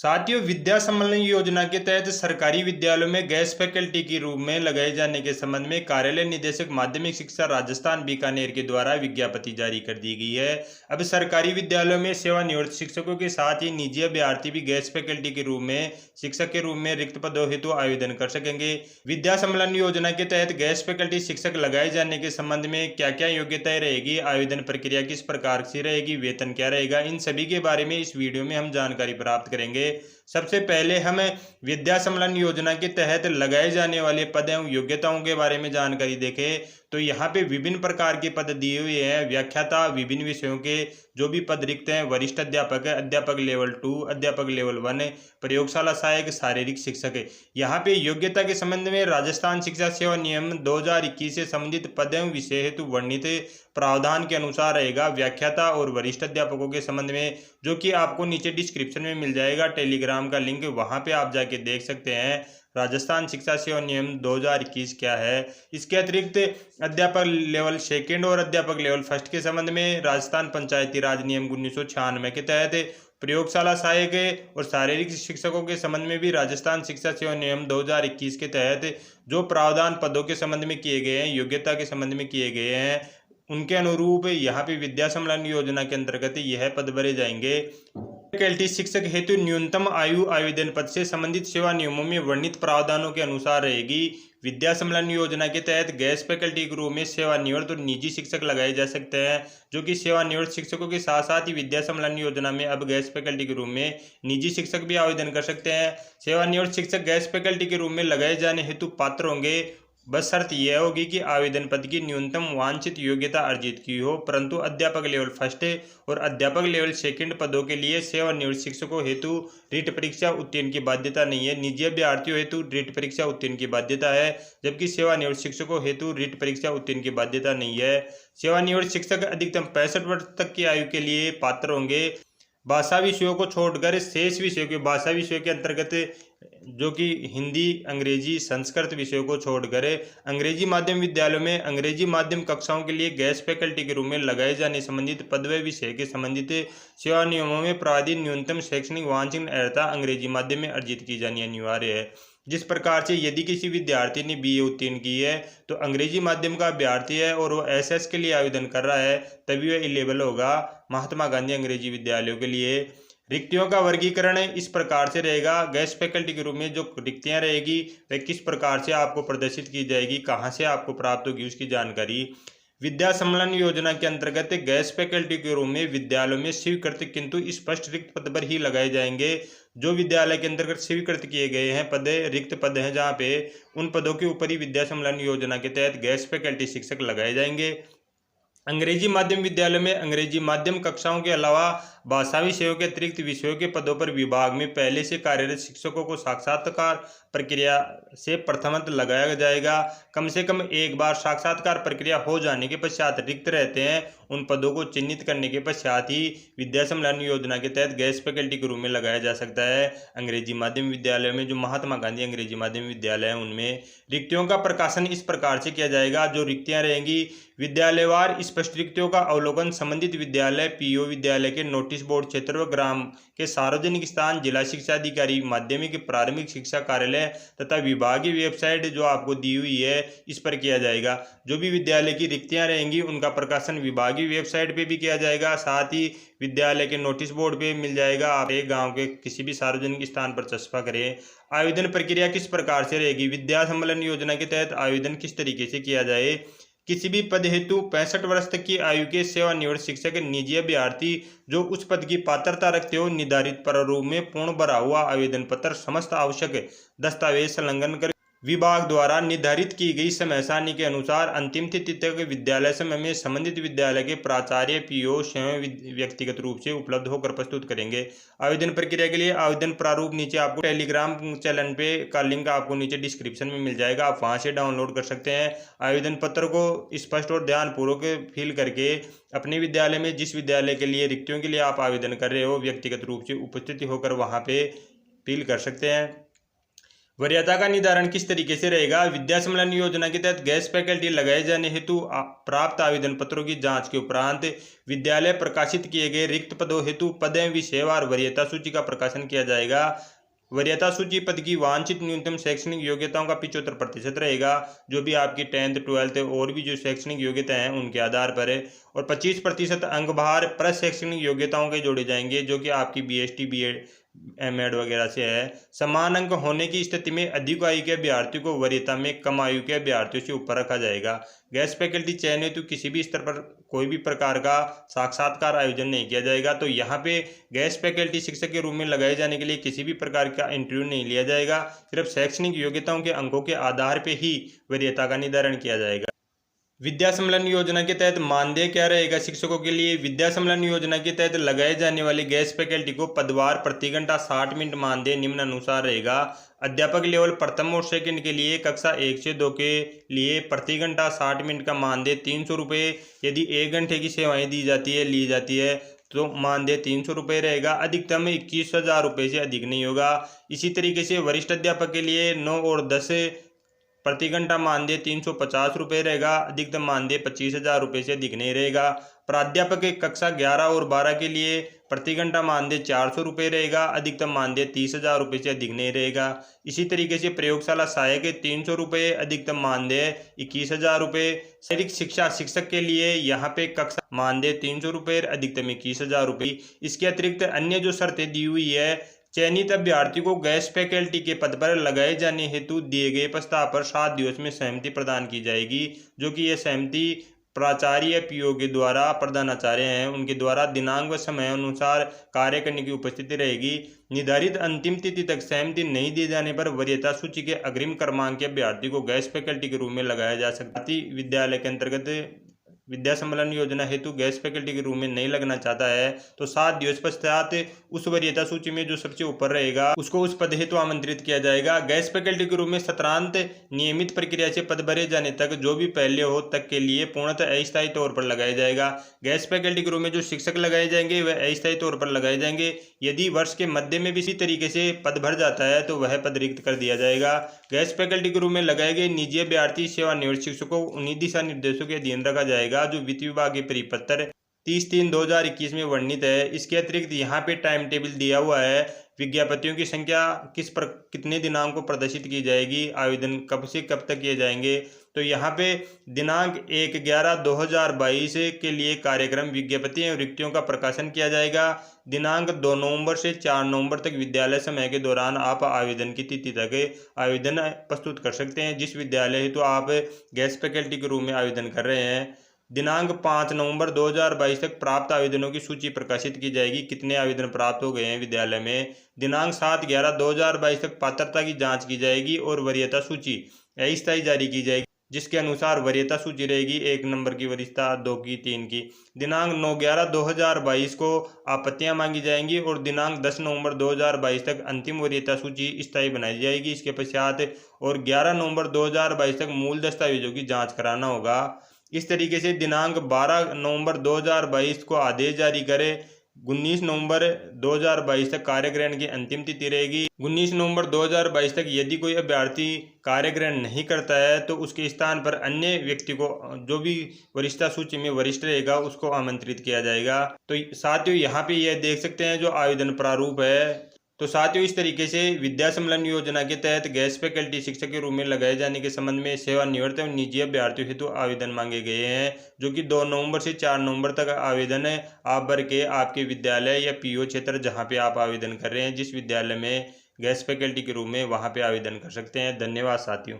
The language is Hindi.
साथियों, विद्या सम्मेलन योजना के तहत सरकारी विद्यालयों में गेस्ट फैकल्टी के रूप में लगाए जाने के संबंध में कार्यालय निदेशक माध्यमिक शिक्षा राजस्थान बीकानेर के द्वारा विज्ञप्ति जारी कर दी गई है। अब सरकारी विद्यालयों में सेवानिवृत्त शिक्षकों के साथ ही निजी अभ्यर्थी भी गेस्ट फैकल्टी के रूप में शिक्षक के रूप में रिक्त पदों हेतु आवेदन कर सकेंगे। विद्या सम्मेलन योजना के तहत गेस्ट फैकल्टी शिक्षक लगाए जाने के संबंध में क्या क्या योग्यताएं रहेगी, आवेदन प्रक्रिया किस प्रकार से रहेगी, वेतन क्या रहेगा, इन सभी के बारे में इस वीडियो में हम जानकारी प्राप्त करेंगे। सबसे पहले हम विद्या सम्मेलन योजना के तहत लगाए जाने वाले पद एवं योग्यताओं के बारे में जानकारी देखें तो यहाँ पे विभिन्न प्रकार के पद दिए हुए हैं। व्याख्याता, विभिन्न विषयों के जो भी पद रिक्त हैं, वरिष्ठ अध्यापक, अध्यापक लेवल 2, अध्यापक लेवल 1, प्रयोगशाला सहायक, शारीरिक शिक्षक। यहाँ पे योग्यता के संबंध में राजस्थान शिक्षा सेवा नियम 2021 से संबंधित पद एवं विषय हेतु वर्णित प्रावधान के अनुसार रहेगा। व्याख्याता और वरिष्ठ अध्यापकों के संबंध में जो कि आपको नीचे डिस्क्रिप्शन में मिल जाएगा टेलीग्राम का लिंक, वहां पे आप जाके देख सकते हैं राजस्थान शिक्षा सेवा नियम 2021 क्या है। इसके अतिरिक्त अध्यापक लेवल 2 और अध्यापक लेवल 1 के संबंध में राजस्थान पंचायती राज नियम 1996 के तहत प्रयोगशाला सहायक और शारीरिक शिक्षकों के संबंध में भी राजस्थान शिक्षा सेवा नियम 2021 के तहत जो प्रावधान पदों के संबंध में किए गए हैं, योग्यता के संबंध में किए गए हैं, उनके अनुरूप यहाँ पे विद्या सम्मेलन योजना के अंतर्गत यह पद भरे जाएंगे। फैकल्टी शिक्षक हेतु न्यूनतम आयु आवेदन पद से संबंधित सेवा नियमों में वर्णित प्रावधानों के अनुसार रहेगी। विद्या सम्मेलन योजना के तहत गेस्ट फैकल्टी के रूप में सेवानिवृत्त और निजी शिक्षक लगाए जा सकते हैं, जो कि सेवानिवृत्त शिक्षकों के साथ साथ ही विद्या सम्मेलन योजना में अब गेस्ट फैकल्टी के रूप में निजी शिक्षक भी आवेदन कर सकते हैं। सेवानिवृत्त शिक्षक गेस्ट फैकल्टी के रूप में लगाए जाने हेतु पात्र होंगे, बस शर्त यह होगी कि आवेदन पद की न्यूनतम वांछित योग्यता अर्जित की हो। परंतु अध्यापक लेवल 1 और अध्यापक लेवल 2 पदों के लिए सेवानिवृत्त शिक्षकों हेतु रीट परीक्षा उत्तीर्ण की बाध्यता नहीं है। निजी अभ्यर्थियों हेतु रीट परीक्षा उत्तीर्ण की बाध्यता है, जबकि सेवानिवृत्त शिक्षकों हेतु रीट परीक्षा उत्तीर्ण की बाध्यता नहीं है। सेवानिवृत्त शिक्षक अधिकतम 65 वर्ष तक की आयु के लिए पात्र होंगे। भाषा विषयों को छोड़कर शेष विषयों के भाषा विषयों के अंतर्गत जो कि हिंदी, अंग्रेजी, संस्कृत विषयों को छोड़कर अंग्रेजी माध्यम विद्यालयों में अंग्रेजी माध्यम कक्षाओं के लिए गेस्ट फैकल्टी के रूप में लगाए जाने संबंधित पद व विषय के संबंधित सेवा नियमों में प्रावधानित न्यूनतम शैक्षणिक वांछनीय अर्हता अंग्रेजी माध्यम में अर्जित की जानी अनिवार्य है। जिस प्रकार से यदि किसी विद्यार्थी ने BA उत्तीर्ण की है तो अंग्रेजी माध्यम का अभ्यर्थी है और वो SS के लिए आवेदन कर रहा है, तभी वह एलिजिबल होगा महात्मा गांधी अंग्रेजी विद्यालयों के लिए। रिक्तियों का वर्गीकरण इस प्रकार से रहेगा। गेस्ट फैकल्टी के रूप में जो रिक्तियां रहेगी वह किस प्रकार से आपको प्रदर्शित की जाएगी, कहां से आपको प्राप्त होगी, उसकी जानकारी। विद्या सम्मेलन योजना के अंतर्गत गेस्ट फैकल्टी के रूप में विद्यालयों में स्वीकृत किंतु स्पष्ट रिक्त पद पर ही लगाए जाएंगे। जो विद्यालय के अंतर्गत स्वीकृत किए गए हैं पद, रिक्त पद हैं जहाँ पे, उन पदों के ऊपर ही विद्या सम्मेलन योजना के तहत गेस्ट फैकल्टी शिक्षक लगाए जाएंगे। अंग्रेजी माध्यम विद्यालय में अंग्रेजी माध्यम कक्षाओं के अलावा भाषा विषयों के अतिरिक्त विषयों के पदों पर विभाग में पहले से कार्यरत शिक्षकों को साक्षात्कार प्रक्रिया से प्रथमत लगाया जाएगा। कम से कम एक बार साक्षात्कार प्रक्रिया हो जाने के पश्चात रिक्त रहते हैं उन पदों को चिन्हित करने के पश्चात ही विद्या सम्मेलन योजना के तहत गेस्ट फैकल्टी के रूप में लगाया जा सकता है। अंग्रेजी माध्यम विद्यालय में जो महात्मा गांधी अंग्रेजी माध्यम विद्यालय है उनमें रिक्तियों का प्रकाशन इस प्रकार से किया जाएगा। जो रिक्तियां रहेंगी विद्यालयवार स्पष्ट रिक्तियों का अवलोकन संबंधित विद्यालय, PO विद्यालय के नोटिस बोर्ड क्षेत्र व ग्राम के सार्वजनिक स्थान, जिला शिक्षा अधिकारी, माध्यमिक प्राथमिक शिक्षा कार्यालय तथा विभागीय वेबसाइट जो आपको दी हुई है इस पर किया जाएगा। जो भी विद्यालय की रिक्तियां रहेंगी उनका प्रकाशन विभागीय वेबसाइट पे भी किया जाएगा, साथ ही विद्यालय के नोटिस बोर्ड पे मिल जाएगा। आप एक गांव के किसी भी सार्वजनिक स्थान पर चस्पा करें। आवेदन प्रक्रिया किस प्रकार से रहेगी, विद्या सम्मेलन योजना के तहत आवेदन किस तरीके से किया जाए। किसी भी पद हेतु 65 वर्ष तक की आयु के सेवानिवृत्त शिक्षक निजी अभ्यर्थी जो उस पद की पात्रता रखते हो निर्धारित प्रारूप में पूर्ण भरा हुआ आवेदन पत्र समस्त आवश्यक दस्तावेज संलग्न कर विभाग द्वारा निर्धारित की गई समय सारणी के अनुसार अंतिम तिथि तक विद्यालय समय में संबंधित विद्यालय के प्राचार्य, PO स्वयं व्यक्तिगत रूप से उपलब्ध होकर प्रस्तुत करेंगे। आवेदन प्रक्रिया के लिए आवेदन प्रारूप नीचे आपको टेलीग्राम चैनल पे का लिंक आपको नीचे डिस्क्रिप्शन में मिल जाएगा, आप वहां से डाउनलोड कर सकते हैं। आवेदन पत्र को स्पष्ट और ध्यानपूर्वक फिल करके अपने विद्यालय में जिस विद्यालय के लिए रिक्तियों के लिए आप आवेदन कर रहे हो व्यक्तिगत रूप से उपस्थित होकर वहाँ पे फिल कर सकते हैं। वरीयता का निर्धारण किस तरीके से रहेगा? विद्या सम्मेलन योजना के तहत गेस्ट फैकल्टी लगाए जाने हेतु प्राप्त आवेदन पत्रों की जांच के उपरांत विद्यालय प्रकाशित किए गए रिक्त पदों हेतु पद एवं विषयवार वरीयता सूची का प्रकाशन किया जाएगा। वरीयता सूची पद की वांछित न्यूनतम शैक्षणिक योग्यताओं का 75% रहेगा, जो भी आपकी 10th 12th और भी जो शैक्षणिक योग्यता हैं उनके आधार पर है। और 25% अंक भार प्लस शैक्षणिक योग्यताओं के जोड़े जाएंगे, जो कि आपकी BST BEd एमएड वगैरह से है। समान अंक होने की स्थिति में अधिक आयु के अभ्यर्थियों को वरीयता में कम आयु के अभ्यर्थियों से ऊपर रखा जाएगा। गेस्ट फैकल्टी चयन हेतु किसी भी स्तर पर कोई भी प्रकार का साक्षात्कार आयोजन नहीं किया जाएगा। तो यहाँ पे गेस्ट फैकल्टी शिक्षक के रूप में लगाए जाने के लिए किसी भी प्रकार का इंटरव्यू नहीं लिया जाएगा, सिर्फ शैक्षणिक योग्यताओं के अंकों के आधार पर ही वरीयता का निर्धारण किया जाएगा। विद्या सम्मेलन योजना के तहत मानदेय क्या रहेगा शिक्षकों के लिए? विद्या सम्मेलन योजना के तहत लगाए जाने वाली गेस्ट फैकल्टी को पदवार प्रति घंटा 60 मिनट मानदेय निम्नानुसार रहेगा। अध्यापक लेवल प्रथम और सेकंड के लिए कक्षा 1 से 2 के लिए प्रति घंटा 60 मिनट का मानदेय 300 रुपये। यदि 1 घंटे की सेवाएं ली जाती है तो मानदेय 300 रुपये रहेगा। अधिकतम 21,000 रुपये से अधिक नहीं होगा। इसी तरीके से वरिष्ठ अध्यापक के लिए 9 और 10 प्रति घंटा मानदेय 350 रुपये रहेगा। अधिकतम मानदेय 25,000 रुपये से अधिक नहीं रहेगा। प्राध्यापक कक्षा 11 और 12 के लिए प्रति घंटा मानदेय 400 रुपये रहेगा। अधिकतम मानदेय 30,000 रुपये से अधिक नहीं रहेगा। इसी तरीके से प्रयोगशाला सहायक 300 रुपये, अधिकतम मानदेय 21,000 रुपये। शारीरिक शिक्षा शिक्षक के लिए यहाँ पे कक्षा मानदेय 300 रुपये, अधिकतम 21,000 रुपये। इसके अतिरिक्त अन्य जो शर्तें दी हुई है, चयनित अभ्यर्थी को गेस्ट फैकल्टी के पद पर लगाए जाने हेतु दिए गए प्रस्ताव पर 7 दिवस में सहमति प्रदान की जाएगी, जो कि यह सहमति प्राचार्य PO के द्वारा, प्रधानाचार्य हैं उनके द्वारा दिनांक व समय अनुसार कार्य करने की उपस्थिति रहेगी। निर्धारित अंतिम तिथि तक सहमति नहीं दिए जाने पर वरीयता सूची के अग्रिम क्रमांक के अभ्यर्थी को गेस्ट फैकल्टी के रूप में लगाया जा सकता है। विद्यालय के अंतर्गत विद्या सम्मेलन योजना हेतु गेस्ट फैकल्टी के रूप में नहीं लगना चाहता है तो 7 दिवस पश्चात उस वरीयता सूची में जो सबसे ऊपर रहेगा उसको उस पद हेतु आमंत्रित किया जाएगा। गेस्ट फैकल्टी के रूप में सत्रांत नियमित प्रक्रिया से पद भरे जाने तक जो भी पहले हो तक के लिए पूर्णतः अस्थायी तौर पर लगाया जाएगा। गेस्ट फैकल्टी के रूप में जो शिक्षक लगाए जाएंगे वह अस्थायी तौर पर लगाए जाएंगे। यदि वर्ष के मध्य में भी इसी तरीके से पद भर जाता है तो वह पद रिक्त कर दिया जाएगा। गेस्ट फैकल्टी के रूप में लगाए गए निजी अभ्यर्थी सेवानिवृत्त शिक्षकों को उन्हीं दिशा निर्देशों के अधीन रखा जाएगा जो वित्त विभाग के परिपत्र 30/3/2021 में वर्णित है। इसके अतिरिक्त यहाँ पे टाइम टेबल दिया हुआ है। विज्ञापतियों की संख्या कितने दिनांक को प्रदर्शित की जाएगी, आवेदन कब से कब तक किए जाएंगे। तो यहाँ पे दिनांक 1/11/2022 के लिए कार्यक्रम विज्ञापति एवं रिक्तियों का प्रकाशन किया जाएगा। दिनांक 2 नवंबर से 4 नवंबर तक विद्यालय समय के दौरान आप आवेदन की तिथि तक आवेदन प्रस्तुत कर सकते हैं जिस विद्यालय हेतु आप गेस्ट फैकल्टी के रूप में आवेदन कर रहे हैं। दिनांक 5 नवंबर 2022 तक प्राप्त आवेदनों की सूची प्रकाशित की जाएगी, कितने आवेदन प्राप्त हो गए हैं विद्यालय में। दिनांक 7/11/2022 तक पात्रता की जांच की जाएगी और वरीयता सूची अस्थायी जारी की जाएगी, जिसके अनुसार वरीयता सूची रहेगी 1 नंबर की वरीयता, 2 की, 3 की। दिनांक 9/11/2022 को आपत्तियां मांगी जाएंगी और दिनांक 10 नवंबर 2022 तक अंतिम वरीयता सूची स्थायी बनाई जाएगी। इसके पश्चात और 11 नवंबर 2022 तक मूल दस्तावेजों की जाँच कराना होगा। इस तरीके से दिनांक 12 नवंबर 2022 को आदेश जारी करे। 19 नवंबर 2022 तक कार्य ग्रहण की अंतिम तिथि रहेगी। 19 नवंबर 2022 तक यदि कोई अभ्यर्थी कार्य ग्रहण नहीं करता है तो उसके स्थान पर अन्य व्यक्ति को जो भी वरिष्ठता सूची में वरिष्ठ रहेगा उसको आमंत्रित किया जाएगा। तो साथियों यहाँ पे यह देख सकते हैं जो आवेदन प्रारूप है। तो साथियों इस तरीके से विद्या सम्मेलन योजना के तहत गेस्ट फैकल्टी शिक्षक के रूप में लगाए जाने के संबंध में सेवानिवृत्त एवं निजी अभ्यर्थियों हेतु आवेदन मांगे गए हैं, जो कि 2 नवंबर से 4 नवंबर तक आवेदन आप भर के आपके विद्यालय या PO क्षेत्र जहां पे आप आवेदन कर रहे हैं जिस विद्यालय में गेस्ट फैकल्टी के रूप में वहां पे आवेदन कर सकते हैं। धन्यवाद साथियों।